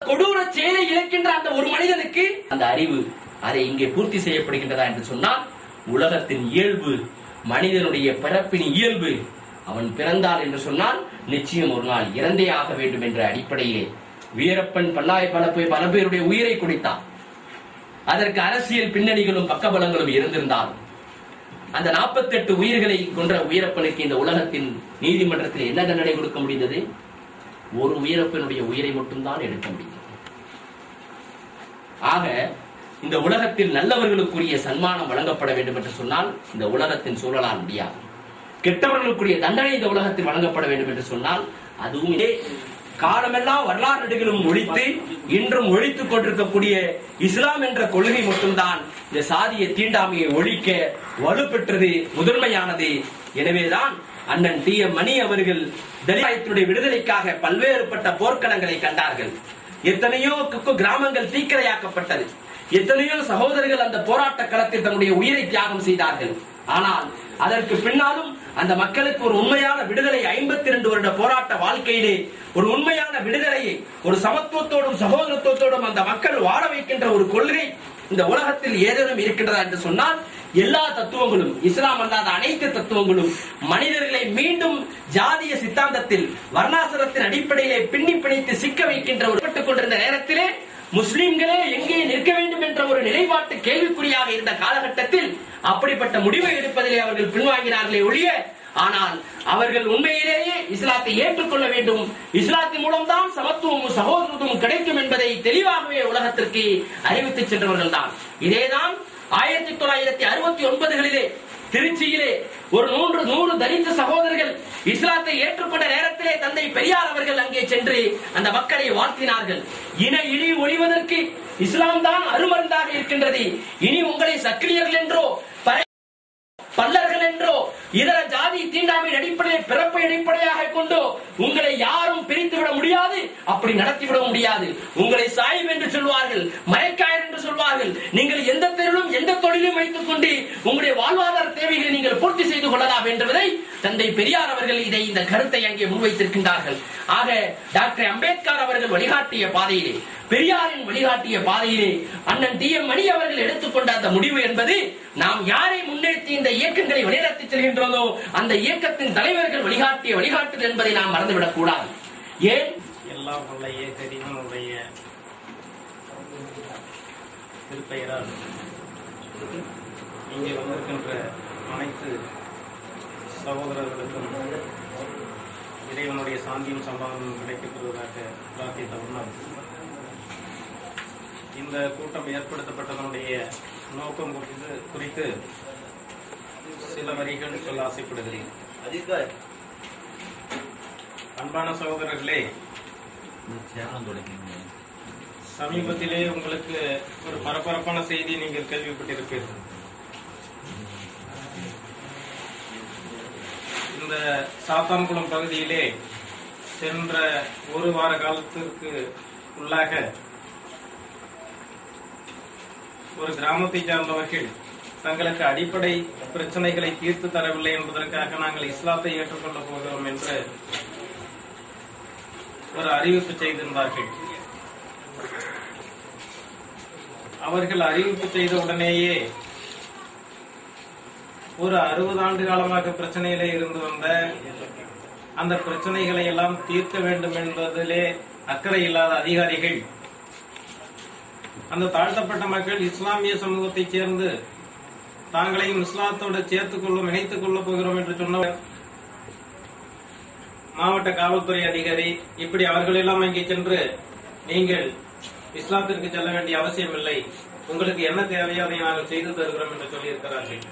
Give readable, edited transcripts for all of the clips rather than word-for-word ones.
கொடூர செயலை இழக்கின்ற அந்த ஒரு மனிதனுக்கு அந்த அறிவு அதை இங்கே பூர்த்தி செய்யப்படுகின்றதா என்று சொன்னால், உலகத்தின் இயல்பு, மனிதனுடைய பிறப்பின் இயல்பு, அவன் பிறந்தால் என்று சொன்னால் நிச்சயம் ஒரு நாள் இறந்தே ஆக வேண்டும் என்ற அடிப்படையிலே வீரப்பன் பல பேருடைய உயிரை குடித்தான். அதற்கு அரசியல் பின்னணிகளும் பக்கபலங்களும் இருந்திருந்தால் அந்த 48 உயிர்களை கொன்ற வீரப்பனுக்கு இந்த உலகத்தின் நீதிமன்றத்தில் என்ன தண்டனை கொடுக்க முடிந்தது? ஒரு வீரப்பனுடைய உயிரை மட்டும்தான் எடுக்க முடியும். ஆக இந்த உலகத்தில் நல்லவர்களுக்குரிய சன்மானம் வழங்கப்பட வேண்டும் என்று சொன்னால் இந்த உலகத்தின் சூழலால் முடியாது. கெட்டவர்களுக்குரிய தண்டனை இந்த உலகத்தில் வழங்கப்பட வேண்டும் என்று சொன்னால் அதுவும் காலமெல்லாம் வரலாறு நெடுகிலும் ஒழித்து இன்றும் ஒழித்துக் கொண்டிருக்கக்கூடிய இஸ்லாம் என்ற கொள்கை மட்டும்தான் இந்த சாதிய தீண்டாமையை ஒழிக்க வலுப்பெற்றது, முதன்மையானது. எனவேதான் அண்ணன் டி.எம். மணி அவர்கள் தலித்துடைய விடுதலைக்காக பல்வேறுபட்ட போர்க்களங்களை கண்டார்கள். எத்தனையோ கிராமங்கள் தீக்கிரையாக்கப்பட்டது. எத்தனையோ சகோதரர்கள் அந்த போராட்ட களத்தில் தன்னுடைய உயிரை தியாகம் செய்தார்கள். ஆனால் அதற்கு பின்னாலும் அந்த மக்களுக்கு ஒரு உண்மையான விடுதலை, 52 வருட போராட்ட வாழ்க்கையிலே ஒரு உண்மையான விடுதலையை, ஒரு சமத்துவத்தோடும் சகோதரத்துவத்தோடும் அந்த மக்கள் வாழ வைக்கின்ற ஒரு கொள்கை இந்த உலகத்தில் ஏதேனும் இருக்கின்றதா என்று சொன்னால் எல்லா தத்துவங்களும், இஸ்லாம் அல்லாத அனைத்து தத்துவங்களும் மனிதர்களை மீண்டும் ஜாதிய சித்தாந்தத்தில், வர்ணாசிரத்தின் அடிப்படையிலே பின்னி பிணைத்து சிக்க வைக்கின்ற ஒரு கொண்டிருந்த நேரத்திலே முஸ்லிம்களே எங்கே நிற்க வேண்டும் என்ற ஒரு நிலைப்பாட்டு கேள்விக்குறியாக இருந்த காலகட்டத்தில் அப்படிப்பட்ட முடிவை எடுப்பதிலே அவர்கள் பின்வாங்கினார்களே ஒழிய, ஆனால் அவர்கள் உண்மையிலேயே இஸ்லாத்தை ஏற்றுக்கொள்ள வேண்டும், இஸ்லாத்தின் மூலம்தான் சமத்துவமும் சகோதரத்துவமும் கிடைக்கும் என்பதை தெளிவாகவே உலகத்திற்கு அறிவித்து சென்றவர்கள் தான். இதேதான் 1969களிலே திருச்சியிலே ஒரு 100 தலித் சகோதரர்கள் இஸ்லாத்தை ஏற்றுக்கொண்ட நேரத்திலே தந்தை பெரியார் அவர்கள் அங்கே சென்று அந்த மக்களை வாழ்த்தினார்கள். இன இழி ஒழிவதற்கு இஸ்லாம் தான் அருமருந்தாக இருக்கின்றது. இனி உங்களை சக்கிலியர்கள் என்றோ பல்லர்கள் என்றோ இதர ஜாதி தீண்டாமை அடிப்படையில் பிறப்பை அடிப்படையாக கொண்டோ உங்களை யாரும் பிரித்து விட முடியாது, அப்படி நடத்திவிட முடியாது. உங்களை சாயிப் என்று சொல்வார்கள், மயக்காயர் என்று சொல்வார்கள். நீங்கள் எந்த தெருவிலும் எந்த தொழிலும் வைத்துக் கொண்டு உங்களுடைய வாழ்வாதார தேவைகளை நீங்கள் பூர்த்தி செய்து கொள்ளலாம் என்பதை தந்தை பெரியார் அவர்கள் இந்த கருத்தை அங்கே முன்வைத்திருக்கின்றார்கள். ஆக டாக்டர் அம்பேத்கர் அவர்கள் வழிகாட்டிய பாதையிலே, பெரியாரின் வழிகாட்டிய பாதையிலே அண்ணன் டி.எம். மணி அவர்கள் எடுத்துக்கொண்ட அந்த முடிவு என்பது நாம் யாரை முன்னெடுத்து இந்த இயக்கங்களை வழிநடத்தி செல்கின்றோமோ அந்த இயக்கத்தின் தலைவர்கள் வழிகாட்டிய வழிகாட்டுதல் என்பதை நாம் மறந்துவிடக் கூடாது. ஏன் எல்லாம் இறைவனுடைய திருப்பெயரால் இங்கே வந்திருக்கின்ற அனைத்து சகோதரர்களுக்கும் இறைவனுடைய சாந்தியும் சமாதானமும் கிடைக்கப்பெறுவதாக பிரார்த்தித்த வண்ணம் இந்த கூட்டம் ஏற்படுத்தப்பட்டதனுடைய நோக்கம் குறித்து சில வரிகள் சொல்ல ஆசைப்படுகிறேன். அன்பான சகோதரர்களே, சமீபத்திலே உங்களுக்கு ஒரு பரபரப்பான செய்தி நீங்கள் கேள்விப்பட்டிருப்பீர்கள். இந்த சாத்தான்குளம் பகுதியிலே சென்ற ஒரு வார காலத்திற்கு உள்ளாக ஒரு கிராமத்தை சார்ந்தவர்கள் தங்களுக்கு அடிப்படை பிரச்சனைகளை தீர்த்து தரவில்லை என்பதற்காக நாங்கள் இஸ்லாத்தை ஏற்றுக்கொள்ளப் போகிறோம் என்று ஒரு அறிவிப்பு செய்திருந்தார்கள். அவர்கள் அறிவிப்பு செய்த உடனேயே ஒரு 60 ஆண்டு காலமாக பிரச்சனையிலே இருந்து வந்த அந்த பிரச்சனைகளை எல்லாம் தீர்க்க வேண்டும் என்பதிலே அக்கறை இல்லாத அதிகாரிகள் அந்த தாழ்த்தப்பட்ட மக்கள் இஸ்லாமிய சமூகத்தைச் சேர்ந்து தாங்களையும் இஸ்லாத்தோடு சேர்த்துக் கொள்ளும், இணைத்துக் கொள்ளப் போகிறோம் என்று சொன்னவர் மாவட்ட காவல்துறை அதிகாரி இப்படி அவர்கள் எல்லாம் அங்கே சென்று நீங்கள் இஸ்லாத்திற்கு செல்ல வேண்டிய அவசியம் இல்லை, உங்களுக்கு என்ன தேவையோ அதை நாங்கள் செய்து தருகிறோம் என்று சொல்லியிருக்கிறார்கள்.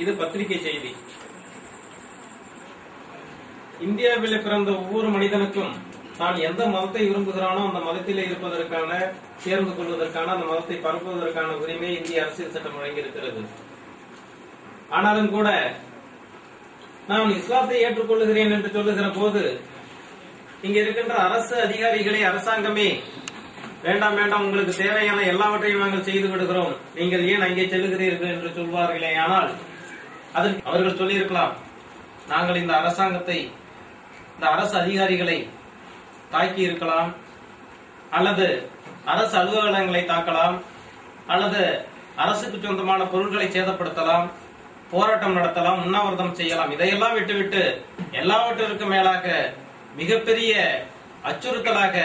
இது பத்திரிகை செய்தி. இந்தியாவில் பிறந்த ஒவ்வொரு மனிதனுக்கும் தான் எந்த மதத்தை விரும்புகிறானோ அந்த மதத்திலே இருப்பதற்கான, சேர்ந்து கொள்வதற்கான, அந்த மதத்தை பரப்புவதற்கான உரிமை இந்திய அரசியல் சட்டம் வழங்கியிருக்கிறது. ஆனாலும் கூட நான் இஸ்லாத்தை ஏற்றுக்கொள்ளுகிறேன் என்று சொல்லுகிற போது இங்க இருக்கின்ற அரசு அதிகாரிகளை அரசாங்கமே வேண்டாம் வேண்டாம், உங்களுக்கு தேவையான எல்லாவற்றையும் நாங்கள் செய்து விடுகிறோம், நீங்கள் ஏன் அங்கே செல்லுகிறீர்கள் என்று சொல்வார்களே. ஆனால் அதற்கு அவர்கள் சொல்லியிருக்கலாம், நாங்கள் இந்த அரசாங்கத்தை, இந்த அரசு அதிகாரிகளை தாக்கி இருக்கலாம், அல்லது அரசு அலுவலகங்களை தாக்கலாம், அல்லது அரசுக்கு சொந்தமான பொருட்களை சேதப்படுத்தலாம், போராட்டம் நடத்தலாம், உண்ணாவிரதம் செய்யலாம். இதையெல்லாம் விட்டுவிட்டு எல்லாவற்றிற்கும் மேலாக மிகப்பெரிய அச்சுறுத்தலாக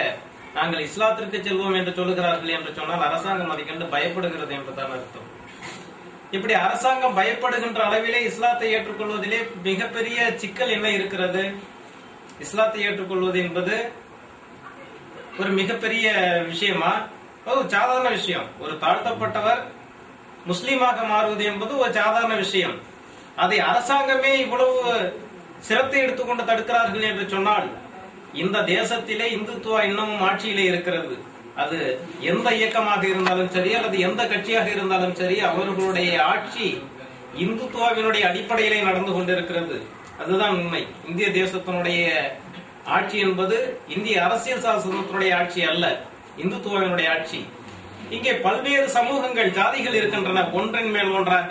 நாங்கள் இஸ்லாத்திற்கு செல்வோம் என்று சொல்லுகிறார்கள் என்று சொன்னால் அரசாங்கம் அதை கண்டு பயப்படுகிறது என்றுதான் அர்த்தம். இப்படி அரசாங்கம் பயப்படுகின்ற அளவிலே இஸ்லாத்தை ஏற்றுக்கொள்வதிலே மிகப்பெரிய சிக்கல் என்ன இருக்கிறது? இஸ்லாத்தை ஏற்றுக்கொள்வது என்பது ஒரு மிகப்பெரிய விஷயமா? ஒரு சாதாரண விஷயம். ஒரு தாழ்த்தப்பட்டவர் முஸ்லீமாக மாறுவது என்பது ஒரு சாதாரண விஷயம். அதை அரசாங்கமே இவ்வளவு சிரத்தை எடுத்துக்கொண்டு தடுக்கிறார்கள் என்று சொன்னால், இந்த தேசத்திலே இந்துத்துவா இன்னமும் ஆட்சியிலே இருக்கிறது. அது எந்த இயக்கமாக இருந்தாலும் சரி, அல்லது எந்த கட்சியாக இருந்தாலும் சரி, அவர்களுடைய ஆட்சி இந்துத்துவாவினுடைய அடிப்படையிலே நடந்து கொண்டிருக்கிறது. அதுதான் உண்மை. இந்திய தேசத்தினுடைய ஆட்சி என்பது இந்திய அரசியல் சாசனத்தினுடைய ஆட்சி அல்ல, இந்துத்துவாவினுடைய ஆட்சி. இங்கே பல்வேறு சமூகங்கள், ஜாதிகள் இருக்கின்றன, ஒன்றின் மேல் ஒன்றாக.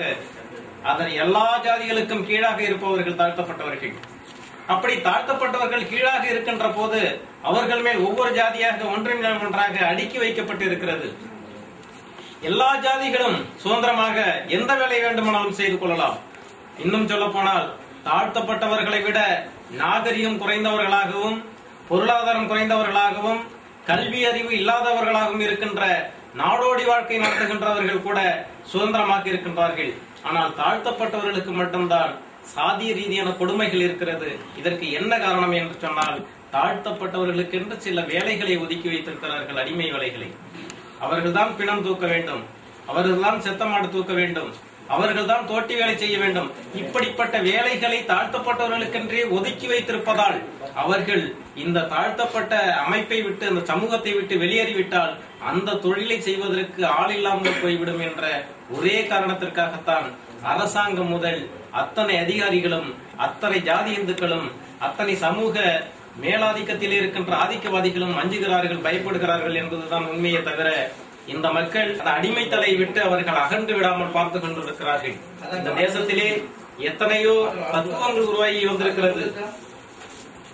அதன் எல்லா ஜாதிகளுக்கும் கீழாக இருப்பவர்கள் தாழ்த்தப்பட்டவர்கள். அப்படி தாழ்த்தப்பட்டவர்கள் கீழாக இருக்கின்ற போது அவர்கள் மேல் ஒவ்வொரு ஜாதியாக ஒன்றின் மேல் ஒன்றாக அடுக்கி வைக்கப்பட்டு இருக்கிறது. எல்லா ஜாதிகளும் சுதந்திரமாக எந்த வேலை வேண்டுமானாலும் செய்து கொள்ளலாம். இன்னும் சொல்ல போனால் தாழ்த்தப்பட்டவர்களை விட நாகரிகம் குறைந்தவர்களாகவும், பொருளாதாரம் குறைந்தவர்களாகவும், கல்வி அறிவு இல்லாதவர்களாகவும் இருக்கின்ற நாடோடி வாழ்க்கை நடத்துகின்றவர்கள் கூட சுதந்திரமாக இருக்கின்றார்கள். ஆனால் தாழ்த்தப்பட்டவர்களுக்கு மட்டும்தான் சாதிய ரீதியான கொடுமைகள் இருக்கிறது. இதற்கு என்ன காரணம் என்று சொன்னால், தாழ்த்தப்பட்டவர்களுக்கு என்று சில வேலைகளை ஒதுக்கி வைத்திருக்கிறார்கள், அடிமை வேலைகளை. அவர்கள்தான் பிணம் தூக்க வேண்டும், அவர்கள்தான் செத்தமாடு தூக்க வேண்டும், அவர்கள்தான் தோட்டி வேலை செய்ய வேண்டும். இப்படிப்பட்ட வேலைகளை தாழ்த்தப்பட்டவர்களுக்கென்றே ஒதுக்கி வைத்திருப்பதால் அவர்கள் இந்த தாழ்த்தப்பட்ட அமைப்பை விட்டு, அந்த சமூகத்தை விட்டு வெளியேறிவிட்டால் அந்த தொழிலை செய்வதற்கு ஆள் இல்லாமல் போய்விடும் என்ற ஒரே காரணத்திற்காகத்தான் அரசாங்கம் முதல் அத்தனை அதிகாரிகளும், அத்தனை ஜாதி இந்துக்களும், அத்தனை சமூக மேலாதிக்கத்தில் இருக்கின்ற ஆதிக்கவாதிகளும் அஞ்சுகிறார்கள், பயப்படுகிறார்கள் என்பதுதான் உண்மையை தவிர, இந்த மக்கள் அடிமைத்தலை விட்டு அவர்கள் அகன்று விடாமல் பார்த்து கொண்டிருக்கிறார்கள். இந்த தேசத்திலே எத்தனையோ தத்துவங்கள் உருவாகி வந்திருக்கிறது.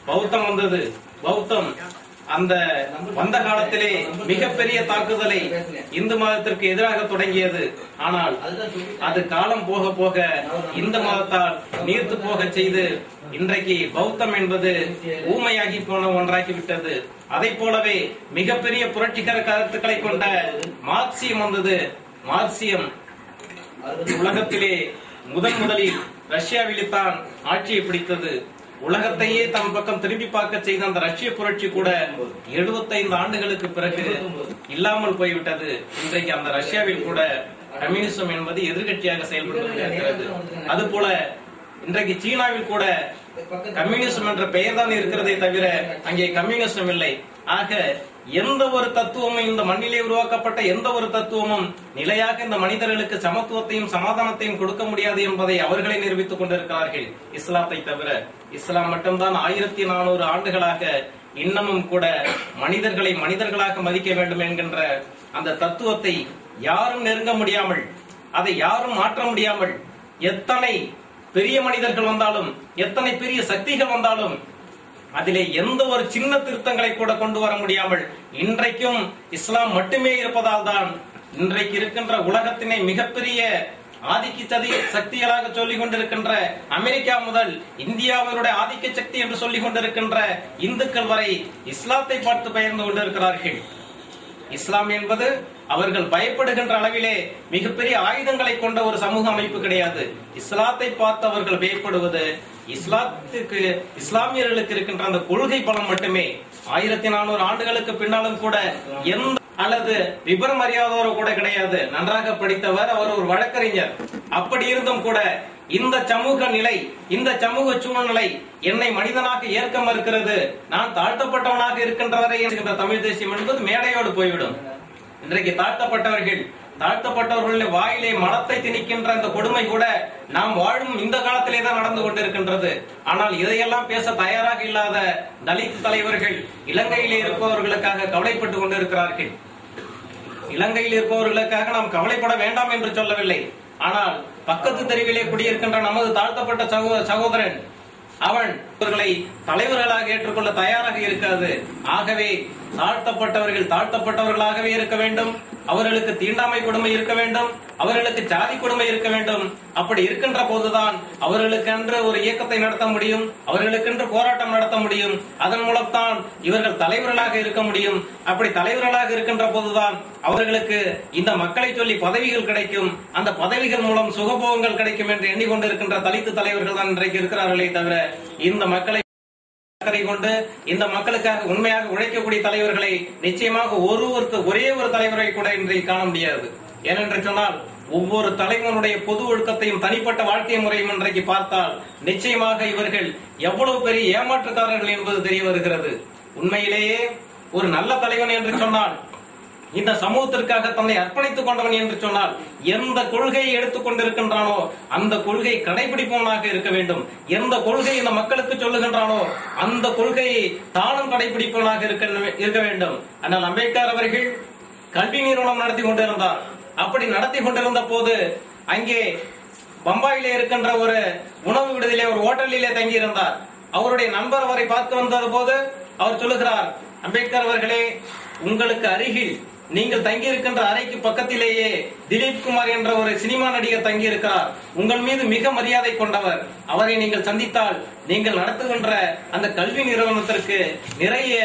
பௌத்தம் வந்தது. பௌத்தம் அந்த வந்த காலத்திலே மிகப்பெரிய தாக்குதலை இந்து மதத்திற்கு எதிராக தொடங்கியது. ஆனால் அது காலம் போக போக இந்து மதத்தால் நீர்த்து போக செய்து இன்றைக்கு பௌத்தம் என்பது ஊமையாகி போன ஒன்றாகிவிட்டது. அதை போலவே மிகப்பெரிய புரட்சிகர கருத்துக்களை கொண்ட மார்க்சியம் வந்தது. மார்க்சியம் உலகத்திலே முதலில் ரஷ்யாவிலே தான் ஆட்சியை பிடித்தது. உலகத்தையே தம் பக்கம் திரும்பி பார்க்க செய்த அந்த ரஷ்ய புரட்சி கூட 75 ஆண்டுகளுக்கு பிறகு இல்லாமல் போய்விட்டது. இன்றைக்கு அந்த ரஷ்யாவில் கூட கம்யூனிசம் என்பது எதிர்கட்சியாக செயல்பட்டு இருக்கிறது. அதுபோல இன்றைக்கு சீனாவில் கூட கம்யூனிசம் என்ற பெயர் தான் இருக்கிறதே தவிர அங்கே கம்யூனிசம் இல்லை. ஆக எந்த ஒரு தத்துவமும், இந்த மண்ணிலே உருவாக்கப்பட்ட எந்த ஒரு தத்துவமும் நிலையாக இந்த மனிதர்களுக்கு சமத்துவத்தையும் சமாதானத்தையும் கொடுக்க முடியாது என்பதை அவர்களே நிரூபித்துக் கொண்டிருக்கிறார்கள், இஸ்லாத்தை தவிர. இஸ்லாம் மட்டும்தான் 1400 ஆண்டுகளாக இன்னமும் கூட மனிதர்களை மனிதர்களாக மதிக்க வேண்டும் என்கின்ற அந்த தத்துவத்தை யாரும் நெருங்க முடியாமல், அதை யாரும் மாற்ற முடியாமல், எத்தனை பெரிய மனிதர்கள் வந்தாலும், எத்தனை பெரிய சக்திகள் வந்தாலும் அதிலே எந்த ஒரு சின்ன திருத்தங்களை கூட கொண்டு வர முடியாமல் இன்றைக்கும் இஸ்லாம் மட்டுமே இருப்பதால் தான் இன்றைக்கு இருக்கின்ற உலகத்தினை மிகப்பெரிய ஆதிக்க சக்திகளாக சொல்லிக் கொண்டிருக்கின்ற அமெரிக்கா முதல் இந்தியாவினுடைய ஆதிக்க சக்தி என்று சொல்லிக் கொண்டிருக்கின்ற இந்துக்கள் வரை இஸ்லாத்தை பார்த்து பயந்து கொண்டிருக்கிறார்கள். இஸ்லாம் என்பது அவர்கள் பயப்படுகின்ற அளவிலே மிகப்பெரிய ஆயுதங்களை கொண்ட ஒரு சமூக அமைப்பு கிடையாது. இஸ்லாத்தை பார்த்து அவர்கள் பயப்படுவது இஸ்லாத்துக்கு, இஸ்லாமியர்களுக்கு இருக்கின்ற அந்த கொள்கை பலம் மட்டுமே. 1400 ஆண்டுகளுக்கு பின்னாலும் கூட எந்த அல்லது விபரம் அறியாதவரோ கூட கிடையாது. நன்றாக படித்தவர், அவர் ஒரு வழக்கறிஞர். அப்படி இருந்தும் கூட இந்த சமூக நிலை, இந்த சமூக சூழ்நிலை என்னை மனிதனாக ஏற்க மறுக்கிறது, நான் தாழ்த்தப்பட்டவனாக இருக்கின்றவரை என்கின்ற தமிழ் தேசியம் என்பது மேடையோடு போய்விடும். இன்றைக்கு தாழ்த்தப்பட்டவர்களுடைய வாயிலே மனத்தை திணிக்கின்ற அந்த கொடுமை கூட நாம் வாழும் இந்த காலத்திலே தான் நடந்து கொண்டிருக்கின்றது. ஆனால் இதையெல்லாம் பேச தயாராக இல்லாத தலித் தலைவர்கள் இலங்கையிலே இருப்பவர்களுக்காக கவலைப்பட்டுக் கொண்டிருக்கிறார்கள். இலங்கையில் இருப்பவர்களுக்காக நாம் கவலைப்பட வேண்டாம் என்று சொல்லவில்லை. ஆனால் பக்கத்து தெருவிலே குடியிருக்கின்ற நமது தாழ்த்தப்பட்ட சகோதரன், அவன் அவர்களை தலைவர்களாக ஏற்றுக்கொள்ள தயாராக இருக்காது. ஆகவே தாழ்த்தப்பட்டவர்களாகவே இருக்க வேண்டும். அவர்களுக்கு தீண்டாமை கொடுமை இருக்க வேண்டும். அவர்களுக்கு ஜாதி கொடுமை இருக்க வேண்டும். அப்படி இருக்கின்ற போதுதான் அவர்களுக்கென்று ஒரு இயக்கத்தை நடத்த முடியும். அவர்களுக்கென்று போராட்டம் நடத்த முடியும். அதன் மூலம்தான் இவர்கள் தலைவர்களாக இருக்க முடியும். அப்படி தலைவர்களாக இருக்கின்ற போதுதான் அவர்களுக்கு இந்த மக்களை சொல்லி பதவிகள் கிடைக்கும். அந்த பதவிகள் மூலம் சுகபோகங்கள் கிடைக்கும் என்று எண்ணிக்கொண்டிருக்கின்ற தலித்து தலைவர்கள் தான் இன்றைக்கு இருக்கிறார்களே தவிர இந்த மக்களை கொண்டு இந்த மக்களுக்காக உண்மையாக உழைக்கக்கூடிய தலைவர்களை நிச்சயமாக ஒரே ஒரு தலைவரை கூட இன்றைக்கு காண முடியாது. ஏனென்று சொன்னால் ஒவ்வொரு தலைவனுடைய பொது ஒழுக்கத்தையும் தனிப்பட்ட வாழ்க்கை முறையும் இன்றைக்கு பார்த்தால் நிச்சயமாக இவர்கள் எவ்வளவு பெரிய ஏமாற்றுக்காரர்கள் என்பது தெரிய வருகிறது. உண்மையிலேயே ஒரு நல்ல தலைவன் என்று சொன்னால், இந்த சமூகத்திற்காக தன்னை அர்ப்பணித்துக் கொண்டவன் என்று சொன்னால், எந்த கொள்கையை எடுத்துக் கொண்டிருக்கின்றானோ அந்த கொள்கையை கடைபிடிப்பவனாக இருக்க வேண்டும். எந்த கொள்கையை இந்த மக்களுக்கு சொல்லுகின்றானோ அந்த கொள்கையை தானும் கடைபிடிப்பவனாக இருக்க வேண்டும். ஆனால் அம்பேத்கர் அவர்கள் கல்வி நிறுவனம் நடத்தி கொண்டிருந்தார். அப்படி நடத்தி கொண்டிருந்த போது அங்கே பம்பாயிலே இருக்கின்ற ஒரு உணவு விடுதியிலே ஒரு ஹோட்டலிலே தங்கியிருந்தார். அவருடைய நண்பர் அவரை பார்த்து வந்த போது அவர் சொல்லுகிறார், அம்பேத்கர் அவர்களே, உங்களுக்கு அருகில் நீங்கள் தங்கியிருக்கின்ற அறைக்கு பக்கத்திலேயே திலீப் குமார் என்ற ஒரு சினிமா நடிகர் தங்கியிருக்கிறார். உங்கள் மீது மிக மரியாதை கொண்டவர். அவரை நீங்கள் சந்தித்தால் நீங்கள் நடத்துகின்ற அந்த கல்வி நிறுவனத்திற்கு நிறைய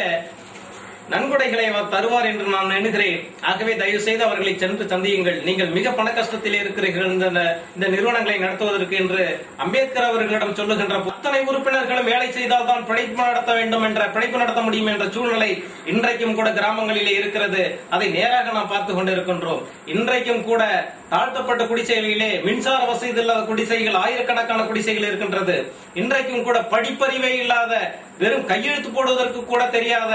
நன்கொடைகளை அவர் தருவார் என்று நான் எண்ணுகிறேன். ஆகவே தயவு செய்து அவர்களை சென்று சந்தியுங்கள். நீங்கள் மிக பண கஷ்டத்தில் இருக்கிறீர்கள் இந்த நிறுவனங்களை நடத்துவதற்கு என்று அம்பேத்கர் அவர்களிடம் சொல்லுகின்ற அத்தனை உறுப்பினர்களும் வேலை செய்தால் தான் பிழைப்பு நடத்த முடியும் என்ற சூழ்நிலை இன்றைக்கும் கூட கிராமங்களிலே இருக்கிறது. அதை நேராக நாம் பார்த்துக் கொண்டிருக்கின்றோம். இன்றைக்கும் கூட தாழ்த்தப்பட்ட குடிசைகளிலே மின்சார வசதி இல்லாத குடிசைகள் ஆயிரக்கணக்கான குடிசைகள் இருக்கின்றது. இன்றைக்கும் கூட படிப்பறிவே இல்லாத, வெறும் கையெழுத்து போடுவதற்கு கூட தெரியாத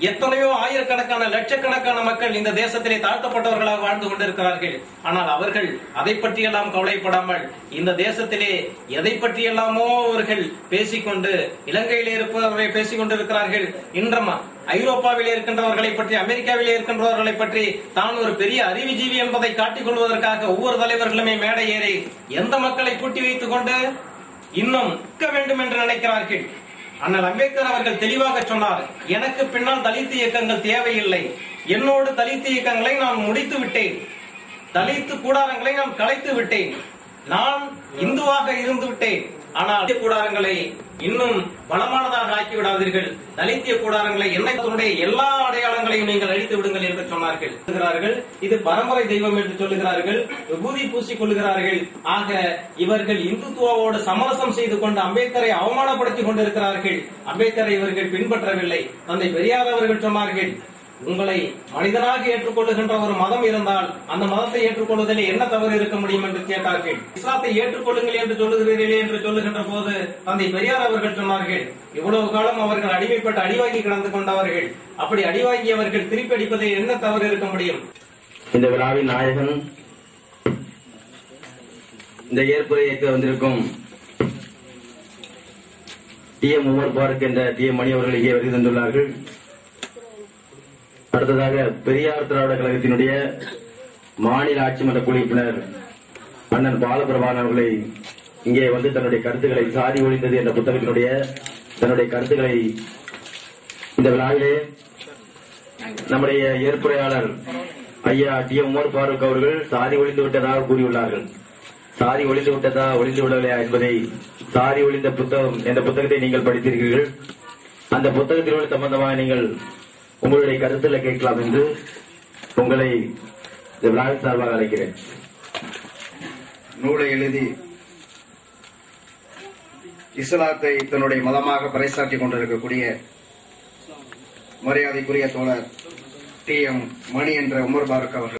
எத்தனையோ ஆயிரக்கணக்கான லட்சக்கணக்கான மக்கள் இந்த தேசத்திலே தாழ்த்தப்பட்டவர்களாக வாழ்ந்து கொண்டிருக்கிறார்கள். ஆனால் அவர்கள் அதை பற்றியெல்லாம் கவலைப்படாமல் இந்த தேசத்திலே எதை பற்றியெல்லாமோ அவர்கள் பேசிக்கொண்டு, இலங்கையிலே இருப்பவர்களை பேசிக் கொண்டிருக்கிறார்கள். இன்றும் ஐரோப்பாவிலே இருக்கின்றவர்களை பற்றி, அமெரிக்காவிலே இருக்கின்றவர்களை பற்றி தான் ஒரு பெரிய அறிவுஜீவி என்பதை காட்டிக் கொள்வதற்காக ஒவ்வொரு தலைவர்களுமே மேடை ஏறி எந்த மக்களை கூட்டி வைத்துக் கொண்டு இன்னும் இருக்க வேண்டும் என்று நினைக்கிறார்கள். ஆனால் அம்பேத்கர் அவர்கள் தெளிவாக சொன்னார், எனக்கு பின்னால் தலித் இயக்கங்கள் தேவையில்லை. என்னோடு தலித் இயக்கங்களை நான் முடித்து விட்டேன். தலித் கூடாரங்களை நான் கலைத்து விட்டேன். நான் இந்துவாக இருந்து விட்டேன். ஆனால் கூடாரங்களை இன்னும் பலமானதாக ஆக்கிவிடாதீர்கள். தலித்திய கூடாரங்களை என்னைய எல்லா அடையாளங்களையும் நீங்கள் அழித்து விடுங்கள் என்று சொன்னார்கள். இது பரம்பரை தெய்வம் என்று சொல்லுகிறார்கள். விபூதி பூசிக் கொள்கிறார்கள். ஆக இவர்கள் இந்துத்துவோடு சமரசம் செய்து கொண்டு அம்பேத்கரை அவமானப்படுத்திக் கொண்டிருக்கிறார்கள். அம்பேத்கரை இவர்கள் பின்பற்றவில்லை. தந்தை பெரியார் அவர்கள் சொன்னார்கள், உங்களை மனிதனாக ஏற்றுக்கொள்ளுகின்ற ஒரு மதம் இருந்தால் அந்த மதத்தை ஏற்றுக்கொள்வதில் என்ன தவறு இருக்க முடியும் என்று கேட்டார்கள். இஸ்லாத்தை ஏற்றுக்கொள்ளுங்கள் என்று சொல்லுகிறீர்களே என்று சொல்லுகின்ற போது தந்தை பெரியார் அவர்கள் சொன்னார்கள், இவ்வளவு காலம் அவர்கள் அடிமைப்பட்டு அடிவாங்கி கிடந்து கொண்டவர்கள். அப்படி அடிவாங்கியவர்கள் திருப்பி அடிப்பதில் என்ன தவறு இருக்க முடியும்? இந்த விழாவின் நாயகன், இந்த ஏற்புரை ஏற்க வந்திருக்கும் டி.எம். உமர் பாருக் என்ற டி.எம். மணி அவர்கள் இங்கே வருகை தந்துள்ளார்கள். அடுத்ததாக பெரியார் திராவிட கழகத்தினுடைய மாநில ஆட்சி மன்ற குழு உறுப்பினர் அண்ணன் பாலபிரபாகரன் அவர்களை இங்கே வந்து தன்னுடைய கருத்துக்களை, சாதி ஒழிந்தது என்ற புத்தகத்தினுடைய தன்னுடைய கருத்துக்களை இந்த விழாவிலே நம்முடைய ஏற்புரையாளர் ஐயா டி.எம். உமர் பாருக் அவர்கள் சாதி ஒழிந்து விட்டதாக கூறியுள்ளார்கள். சாதி ஒழிந்து விட்டதா, ஒழிந்து விடவில்லையா என்பதை, சாதி ஒழிந்த புத்தகம் என்ற புத்தகத்தை நீங்கள் படித்திருக்கிறீர்கள். அந்த புத்தகத்தினுடைய சம்பந்தமாக நீங்கள் உங்களுடைய கருத்துல கேட்கலாம் என்று உங்களை இந்த விழாவின் சார்பாக அழைக்கிறேன். நூலை எழுதி இஸ்லாத்தை தன்னுடைய மதமாக பறைசாற்றிக் கொண்டிருக்கக்கூடிய மரியாதைக்குரிய தோழர் டி.எம். மணி என்ற உமர் பாருக் அவர்கள்